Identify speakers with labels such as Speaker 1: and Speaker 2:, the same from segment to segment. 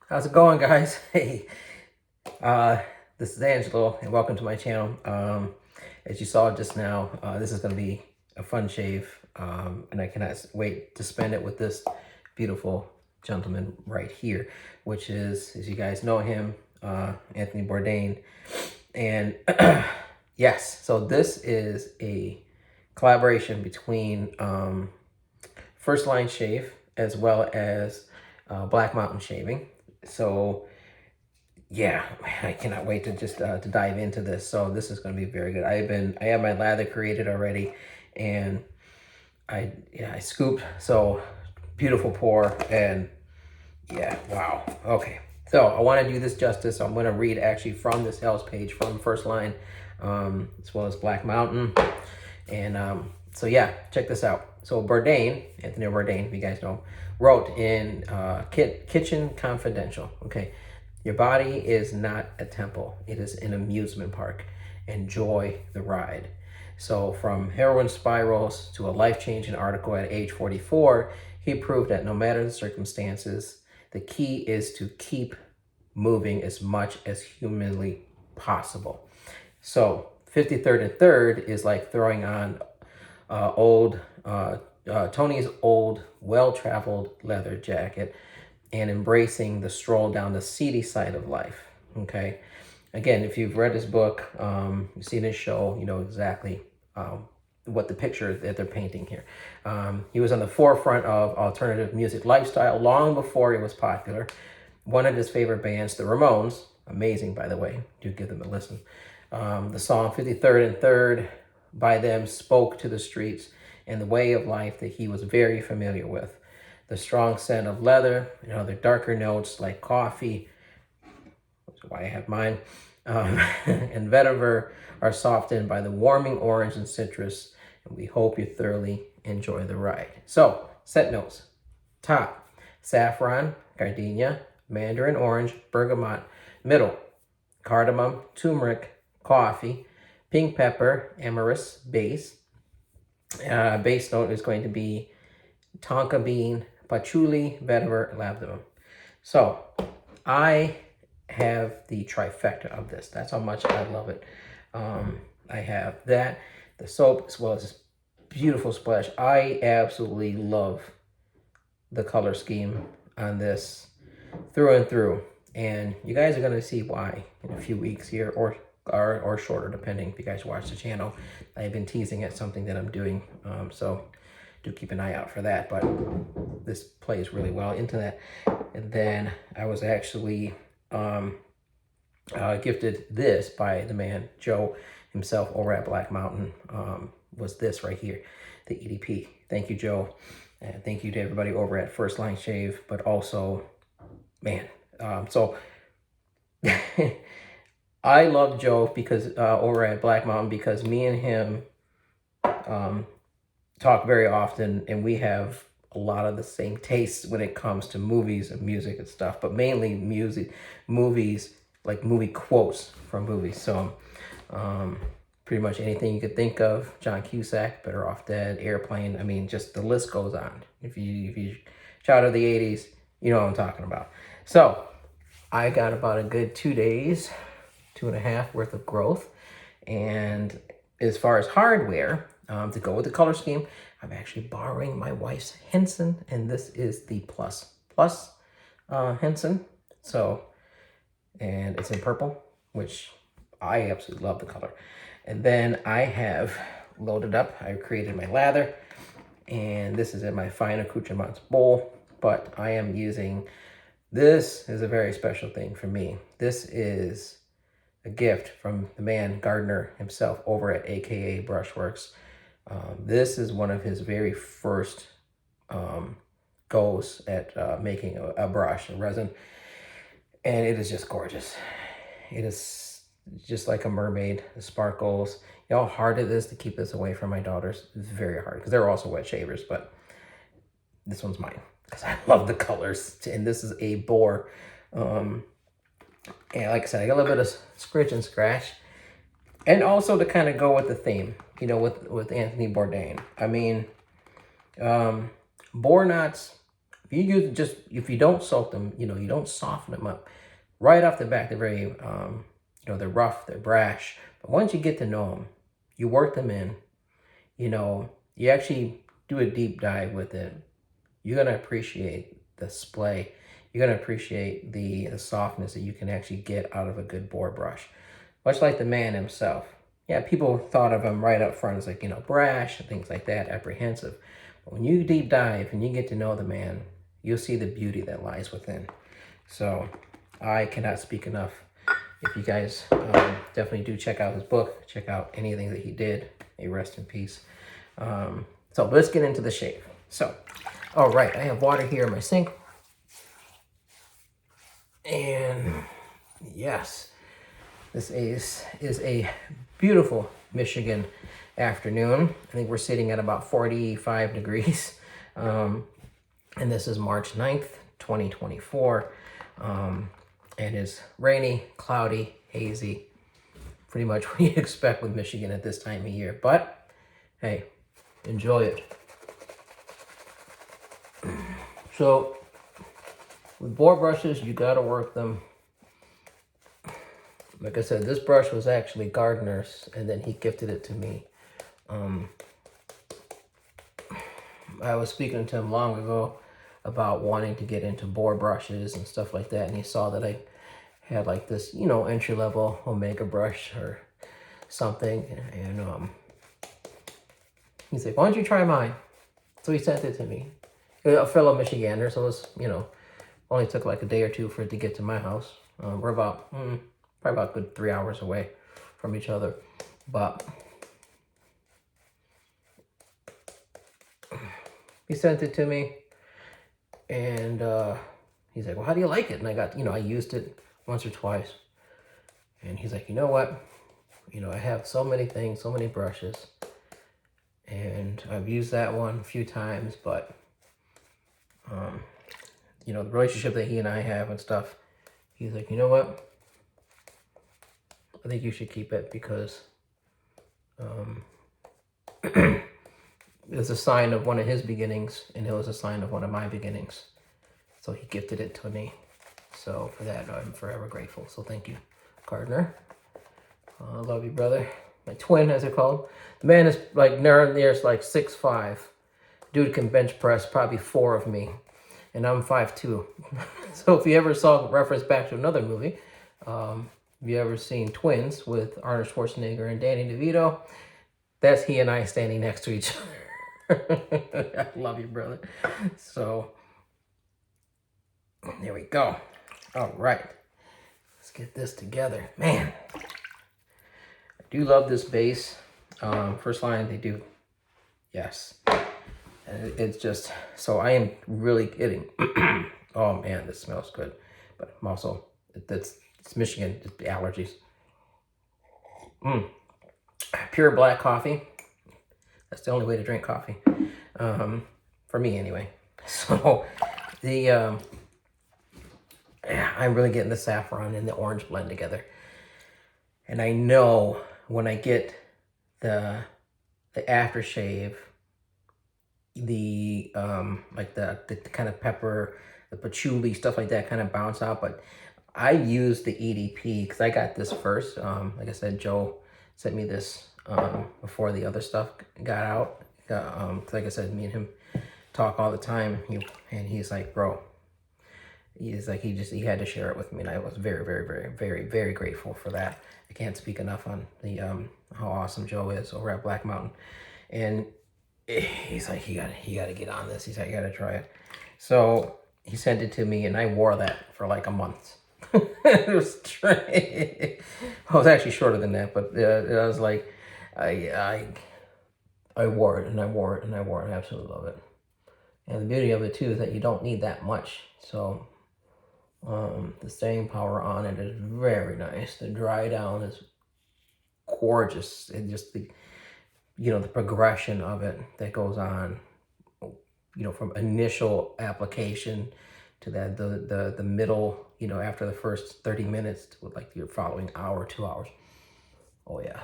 Speaker 1: How's it going, guys? Hey, uh, this is Angelo, and welcome to my channel. As you saw just now, this is going to be a fun shave, and I cannot wait to spend it with this beautiful gentleman right here, which is, as you guys know him, Anthony Bourdain. And yes, so this is a collaboration between First Line Shave as well as Black Mountain Shaving. So yeah, man, I cannot wait to just to dive into this. So this is going to be very good. I have my lather created already, and I scooped. So beautiful pour, and yeah, wow. Okay, so I want to do this justice. So I'm going to read actually from the sales page from First Line, as well as Black Mountain, and so yeah, check this out. So Bourdain, Anthony Bourdain, if you guys know, wrote in Kitchen Confidential. Okay. Your body is not a temple. It is an amusement park. Enjoy the ride. So from heroin spirals to a life-changing article at age 44, he proved that no matter the circumstances, the key is to keep moving as much as humanly possible. So 53rd and 3rd is like throwing on Tony's old, well-traveled leather jacket and embracing the stroll down the seedy side of life. Okay. Again, if you've read this book, you've seen this show, you know exactly what the picture that they're painting here. He was on the forefront of alternative music lifestyle long before it was popular. One of his favorite bands, the Ramones, amazing, by the way, do give them a listen. The song 53rd and 3rd by them spoke to the streets and the way of life that he was very familiar with. The strong scent of leather and other darker notes like coffee, which is why I have mine, and vetyver are softened by the warming orange and citrus, and we hope you thoroughly enjoy the ride. So, scent notes. Top, saffron, gardenia, mandarin orange, bergamot. Middle, cardamom, turmeric, coffee, pink pepper, amyris. Base. Base note is going to be tonka bean, patchouli, vetiver, lavender. So I have the trifecta of this. That's how much I love it. I have that, the soap, as well as this beautiful splash. I absolutely love the color scheme on this through and through. And you guys are going to see why in a few weeks here, or shorter, depending if you guys watch the channel. I've been teasing at something that I'm doing. So do keep an eye out for that, but this plays really well into that. And then I was actually gifted this by the man Joe himself over at Black Mountain. Was this right here, the EDP. Thank you, Joe, and thank you to everybody over at First Line Shave. But also, man, so I love Joe because over at Black Mountain, because me and him talk very often, and we have a lot of the same tastes when it comes to movies and music and stuff, but mainly movies, like movie quotes from movies. So pretty much anything you could think of, John Cusack, Better Off Dead, Airplane. I mean, just the list goes on. If you child of the 80s, you know what I'm talking about. So I got about a good 2 days, 2.5 worth of growth. And as far as hardware, to go with the color scheme, I'm actually borrowing my wife's Henson, and this is the Plus Henson. So, and it's in purple, which I absolutely love the color. And then I have loaded up, I created my lather, and this is in my fine accoutrements bowl, but I am using, this is a very special thing for me. This is a gift from the man Gardenia himself over at AKA Brushworks. This is one of his very first goes at making a brush, a resin, and it is just gorgeous. It is just like a mermaid, the sparkles. You know how hard it is to keep this away from my daughters? It's very hard because they're also wet shavers, but this one's mine because I love the colors. And this is a boar. And like I said, I got a little bit of scritch and scratch. And also to kind of go with the theme, you know, with Anthony Bourdain. I mean, boar knots, If you use just, if you don't soak them, you know, you don't soften them up right off the bat, they're very, you know, they're rough, they're brash. But once you get to know them, you work them in, you know, you actually do a deep dive with it, you're going to appreciate the splay. You're going to appreciate the softness that you can actually get out of a good board brush. Much like the man himself. Yeah, people thought of him right up front as like, you know, brash and things like that, apprehensive. But when you deep dive and you get to know the man, you'll see the beauty that lies within. So I cannot speak enough. If you guys definitely do check out his book, check out anything that he did, may rest in peace. So let's get into the shave. So, all right, I have water here in my sink. And yes, this is a beautiful Michigan afternoon. I think we're sitting at about 45 degrees. And this is March 9th, 2024. And it's rainy, cloudy, hazy. Pretty much what you expect with Michigan at this time of year. But, hey, enjoy it. So, with board brushes, you gotta work them. Like I said, this brush was actually Gardener's, and then he gifted it to me. I was speaking to him long ago about wanting to get into board brushes and stuff like that, and he saw that I had like this, you know, entry-level Omega brush or something, and he's like, why don't you try mine? So he sent it to me. A fellow Michigander, so it was, you know, only took like a day or two for it to get to my house. We're about, probably about a good 3 hours away from each other. But he sent it to me, and he's like, well, how do you like it? And I got, you know, I used it once or twice. And he's like, you know what? You know, I have so many things, so many brushes. And I've used that one a few times, but you know, the relationship that he and I have and stuff, he's like, you know what? I think you should keep it because it's a sign of one of his beginnings, and it was a sign of one of my beginnings. So he gifted it to me. So for that, I'm forever grateful. So thank you, Gardner. I love you, brother. My twin, as they're called. The man is like near like 6'5". Dude can bench press probably 4 of me. And I'm 5'2". So if you ever saw reference back to another movie, if you ever seen Twins with Arnold Schwarzenegger and Danny DeVito, that's he and I standing next to each other. I love you, brother. So there we go. All right. Let's get this together. Man, I do love this base. First line, they do. Yes. And it's just, so I am really getting, oh man, this smells good. But I'm also, it's Michigan, just the allergies. Pure black coffee. That's the only way to drink coffee. For me anyway. So the, I'm really getting the saffron and the orange blend together. And I know when I get the aftershave, the like the kind of pepper, the patchouli, stuff like that kind of bounce out. But I use the EDP because I got this first. Like I said, Joe sent me this before the other stuff got out. Like I said, me and him talk all the time. And he's like, bro, he's like, he had to share it with me, and I was very, very, very, very, very grateful for that. I can't speak enough on the how awesome Joe is over at Black Mountain. And he's like, you gotta get on this. He's like, you gotta try it. So he sent it to me, and I wore that for like a month. It was actually shorter than that, but I was like, I wore it, and I wore it, and I wore it. I absolutely love it. And the beauty of it too is that you don't need that much. So the staying power on it is very nice. The dry down is gorgeous. And just the, you know, the progression of it that goes on, you know, from initial application to that the middle, you know, after the first 30 minutes to like your following hour, 2 hours. Oh yeah.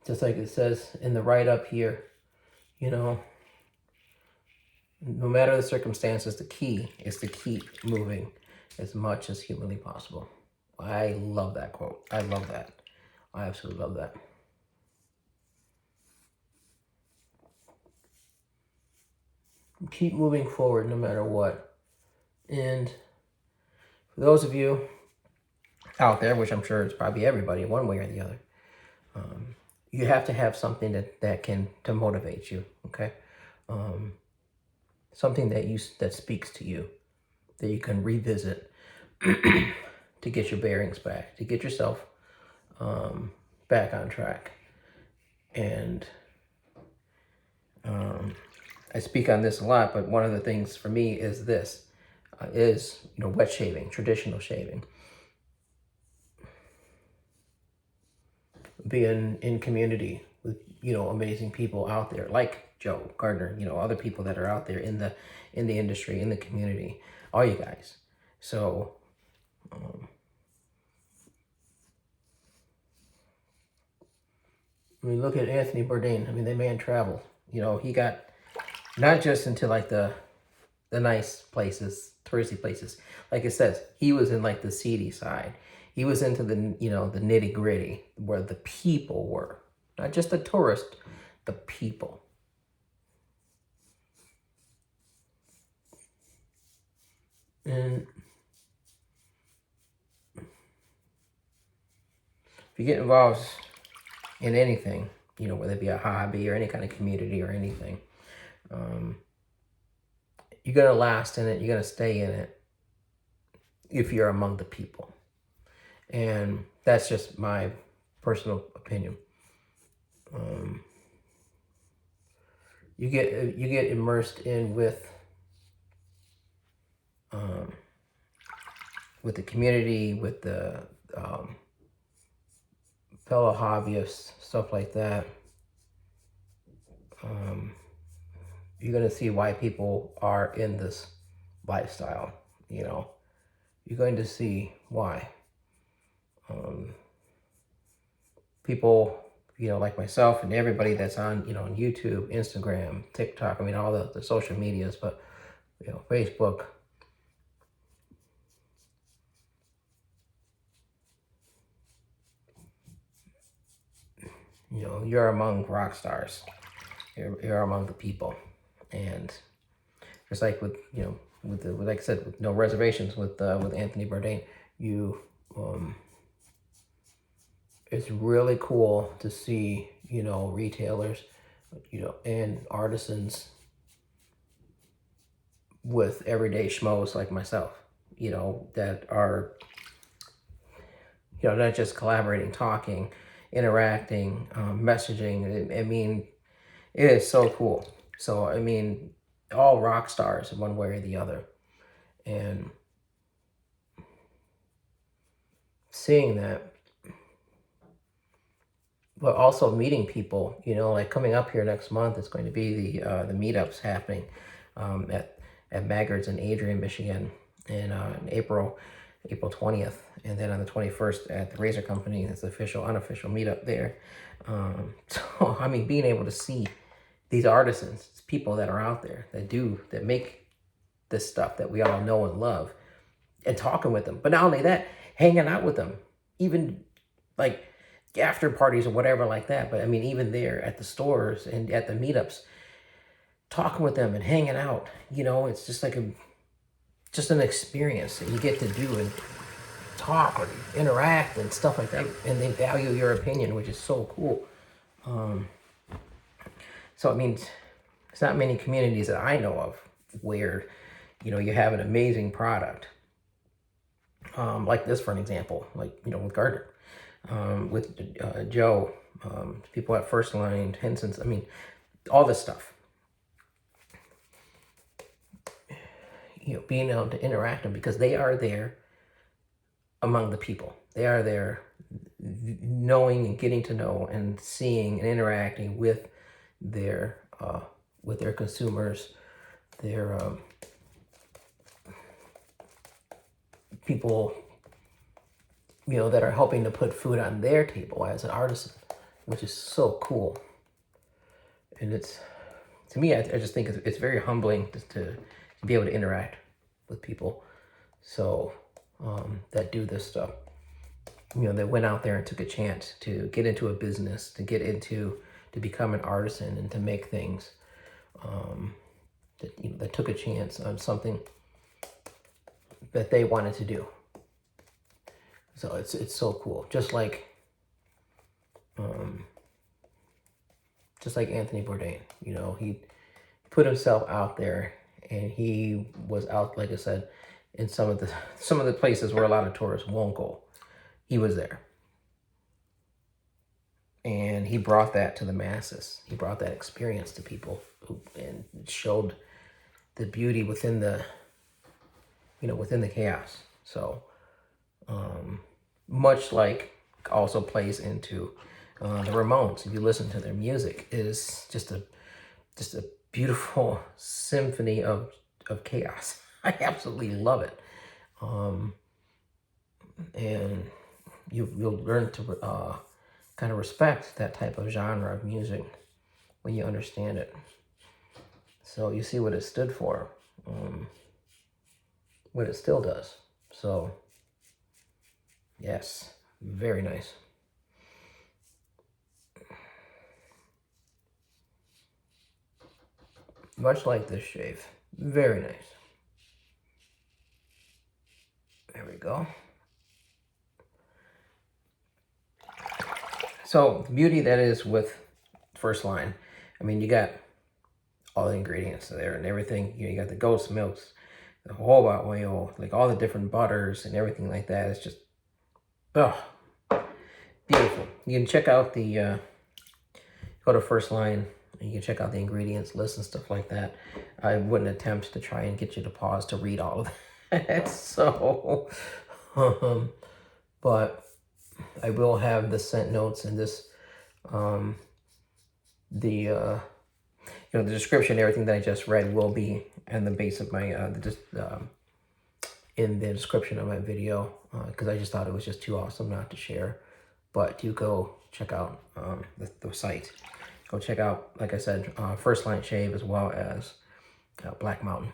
Speaker 1: Just like it says in the write-up here, you know, no matter the circumstances, the key is to keep moving as much as humanly possible. I love that quote. I love that. I absolutely love that. Keep moving forward no matter what. And for those of you out there, which I'm sure it's probably everybody one way or the other, you have to have something that can to motivate you, okay? Something that speaks to you, that you can revisit to get your bearings back, to get yourself back on track. And I speak on this a lot, but one of the things for me is this, wet shaving, traditional shaving. Being in community with, amazing people out there like Joe Gardner, other people that are out there in the industry, in the community, all you guys. So, look at Anthony Bourdain. The man traveled. He got not just into like the nice places, touristy places. Like it says, he was in like the seedy side. He was into the, the nitty gritty where the people were, not just the tourist, the people. And if you get involved in anything, whether it be a hobby or any kind of community or anything, you're going to last in it. You're going to stay in it if you're among the people. And that's just my personal opinion. You get immersed in with the community, with the fellow hobbyists, stuff like that. You're going to see why people are in this lifestyle. You're going to see why. People, like myself and everybody that's on, on YouTube, Instagram, TikTok, all the social medias, but, Facebook. You're among rock stars. You're among the people. And just like with, like I said, with no reservations with Anthony Bourdain, it's really cool to see, retailers, and artisans with everyday schmoes like myself, that are, not just collaborating, talking, interacting, messaging. It is so cool. So, all rock stars in one way or the other. And seeing that, but also meeting people, like coming up here next month, it's going to be the meetups happening at Maggards in Adrian, Michigan, in April 20th. And then on the 21st at the Razor Company, it's the unofficial meetup there. So, being able to see these artisans, people that are out there that make this stuff that we all know and love, and talking with them. But not only that, hanging out with them, even like after parties or whatever like that. But even there at the stores and at the meetups, talking with them and hanging out, it's just like just an experience that you get to do and talk or interact and stuff like that. And they value your opinion, which is so cool. So it's not many communities that I know of where, you have an amazing product. Like this, for an example, like, with Gardner, with Joe, people at First Line, Henson's, all this stuff. Being able to interact with them because they are there among the people. They are there knowing and getting to know and seeing and interacting with their consumers, their people, that are helping to put food on their table as an artisan, which is so cool. And it's to me, I just think it's very humbling to be able to interact with people. So that do this stuff, that went out there and took a chance to get into a business, to become an artisan and to make things, that took a chance on something that they wanted to do. So it's so cool. Just like Anthony Bourdain, he put himself out there, and he was out, like I said, in some of the places where a lot of tourists won't go. He was there, and he brought that to the masses. He brought that experience to people, and showed the beauty within the chaos. So much like also plays into the Ramones. If you listen to their music, it is just a beautiful symphony of chaos. I absolutely love it. And you'll learn to kind of respect that type of genre of music when you understand it. So you see what it stood for, what it still does. So yes, very nice. Much like this shave. Very nice. There we go. So the beauty that is with First Line, I mean, you got all the ingredients there and everything. You got the goat's milks, the jojoba oil, like all the different butters and everything like that. It's just, beautiful. You can check out the, go to First Line, and you can check out the ingredients list and stuff like that. I wouldn't attempt to try and get you to pause to read all of that. So, but I will have the scent notes and this, the description, everything that I just read will be in the base of my, in the description of my video, because I just thought it was just too awesome not to share. But do go check out the site. Go check out, like I said, First Line Shave, as well as Black Mountain.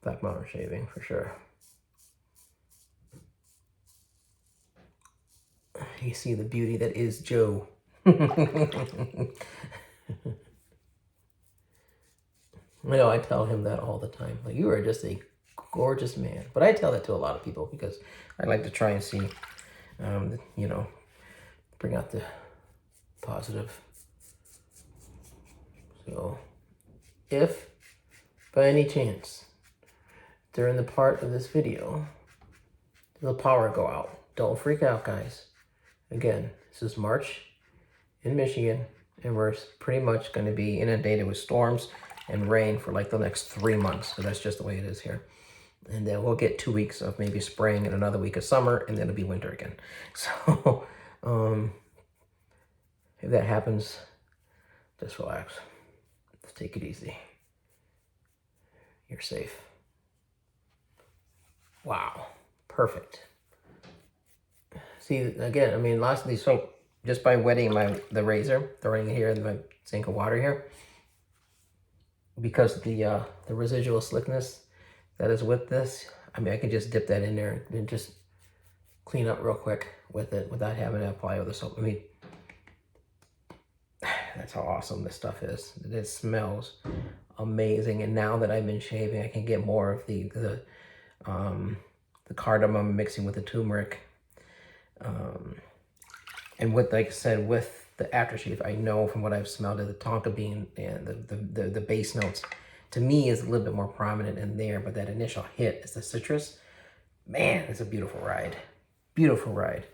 Speaker 1: Black Mountain Shaving, for sure. You see the beauty that is Joe. I tell him that all the time. Like, you are just a gorgeous man. But I tell that to a lot of people because I like to try and see, bring out the positive. So, if by any chance, during the part of this video, the power go out, don't freak out, guys. Again, this is March in Michigan, and we're pretty much going to be inundated with storms and rain for like the next 3 months. So that's just the way it is here. And then we'll get 2 weeks of maybe spring and another week of summer, and then it'll be winter again. So if that happens, just relax. Just take it easy. You're safe. Wow. Perfect. See, again, I mean, lots of these, so just by wetting the razor, throwing it here in my sink of water here, because the residual slickness that is with this, I mean, I can just dip that in there and just clean up real quick with it without having to apply with the soap. I mean, that's how awesome this stuff is. It smells amazing. And now that I've been shaving, I can get more of the cardamom mixing with the turmeric. And with, like I said, with the aftershave, I know from what I've smelled of the tonka bean and the base notes, to me, is a little bit more prominent in there, but that initial hit is the citrus. Man, it's a beautiful ride. Beautiful ride.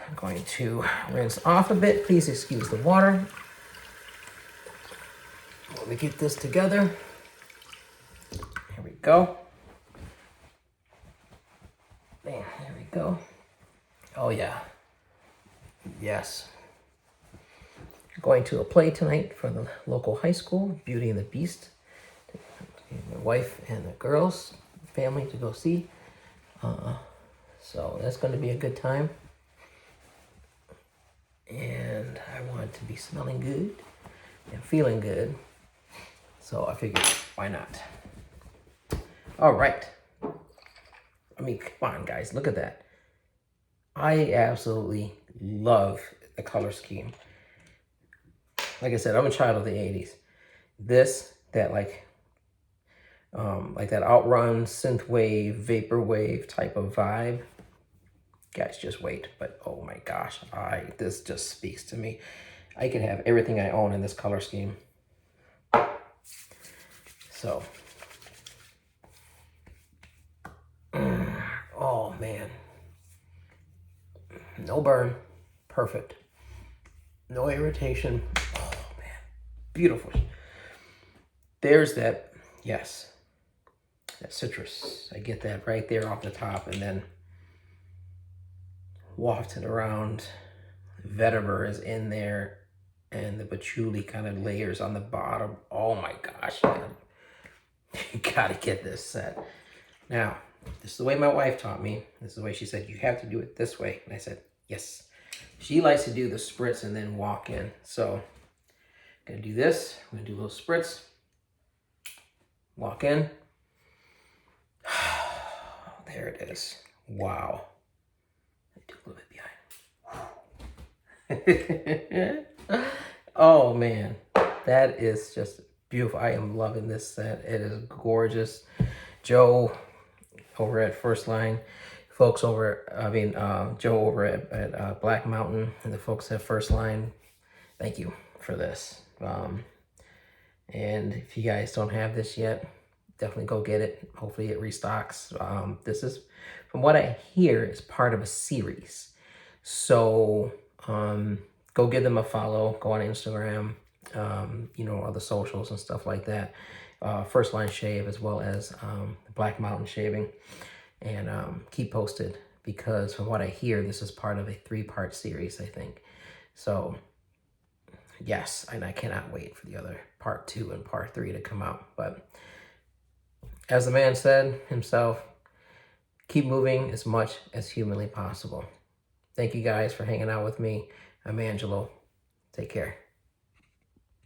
Speaker 1: I'm going to rinse off a bit. Please excuse the water. Let me get this together. Here we go. There we go. Oh yeah. Yes. Going to a play tonight for the local high school, Beauty and the Beast. My wife and the girls, family to go see. So that's going to be a good time. And I want it to be smelling good and feeling good. So I figured, why not? All right. I mean, come on, guys, look at that. I absolutely love the color scheme. Like I said, I'm a child of the 80s. This, that like that outrun synthwave, vaporwave type of vibe. Guys, just wait. But oh my gosh, this just speaks to me. I can have everything I own in this color scheme. So, oh man, no burn, perfect. No irritation. Oh man, beautiful. There's that, yes, that citrus. I get that right there off the top, and then wafted around. Vetiver is in there, and the patchouli kind of layers on the bottom. Oh my gosh, man. You gotta get this set. Now, this is the way my wife taught me. This is the way she said, you have to do it this way. And I said, yes. She likes to do the spritz and then walk in. So, I'm gonna do this. I'm gonna do a little spritz. Walk in. There it is. Wow. I do a little bit behind. Oh man, that is just beautiful. I am loving this set. It is gorgeous. Joe over at First Line, folks over, Joe over at Black Mountain, and the folks at First Line, thank you for this. And if you guys don't have this yet, definitely go get it. Hopefully it restocks. This is, from what I hear, is part of a series. So go give them a follow. Go on Instagram, all the socials and stuff like that. First Line Shave, as well as Black Mountain Shaving. And keep posted, because from what I hear, this is part of a 3-part series, I think. So yes, and I cannot wait for the other part 2 and part 3 to come out. But as the man said himself, keep moving as much as humanly possible. Thank you guys for hanging out with me. I'm Angelo. Take care.